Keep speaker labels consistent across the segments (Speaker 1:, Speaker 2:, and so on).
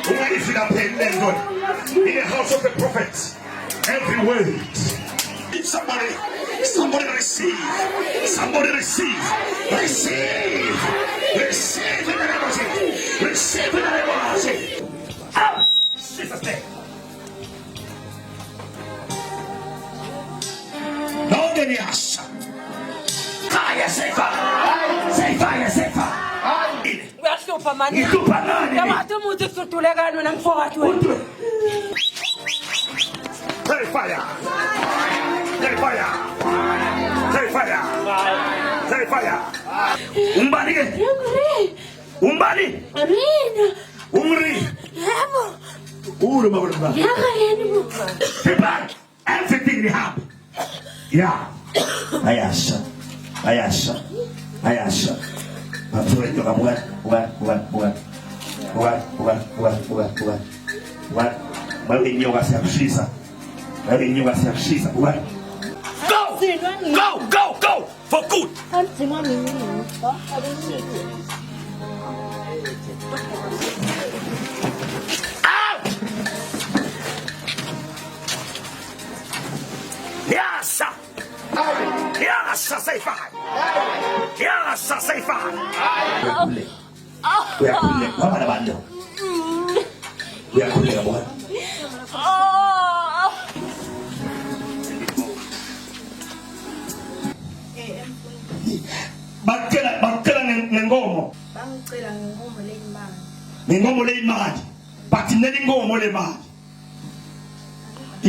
Speaker 1: Only if you are paying them God. In the house of the prophets, every word. Somebody receive. Somebody receive. Receive. Receive in the name of Jesus. Receive in the name of Jesus. Ah, Jesus' name. No denias. Fire, say fire. Say fire, say fire.
Speaker 2: We are Superman.
Speaker 1: Superman.
Speaker 2: Tomato music to Tulegano and forward to it.
Speaker 1: Hey, fire. Hey, fire. Hey, fire. Hey, fire. Umbani. Umbani.
Speaker 2: Amin.
Speaker 1: Umri.
Speaker 2: Yabo.
Speaker 1: Uru mabulba.
Speaker 2: Yabo.
Speaker 1: Prepare everything we have. Yeah. Ayasha. Ayasha. Ayasha. Buat. Mari nyoga siapshisa. Mari nyoga siapshisa. Buat. Go! For good. Yes, say fire. Yes, say fire. We are cool. Mama na bando. We are cool, boy. Bakela nengomo.
Speaker 3: Bangicela ngenkomo leyimali.
Speaker 1: Nengomo leyimali. But inela ingomo lemali.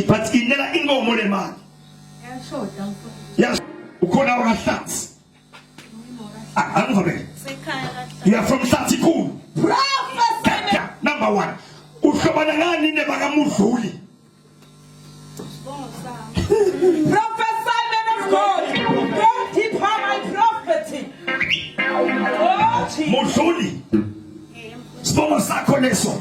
Speaker 1: But inela ingomo lemali.
Speaker 3: Yashoda mfowethu.
Speaker 1: Yes. Ukona wakasats. I'm from it. You are from Satikun. Prophet. Number one. Ushobana ngani nebakaMudluli.
Speaker 2: Prophet Simon of God. Don't keep her my prophecy.
Speaker 1: Mudluli. Sibongo sakho leso.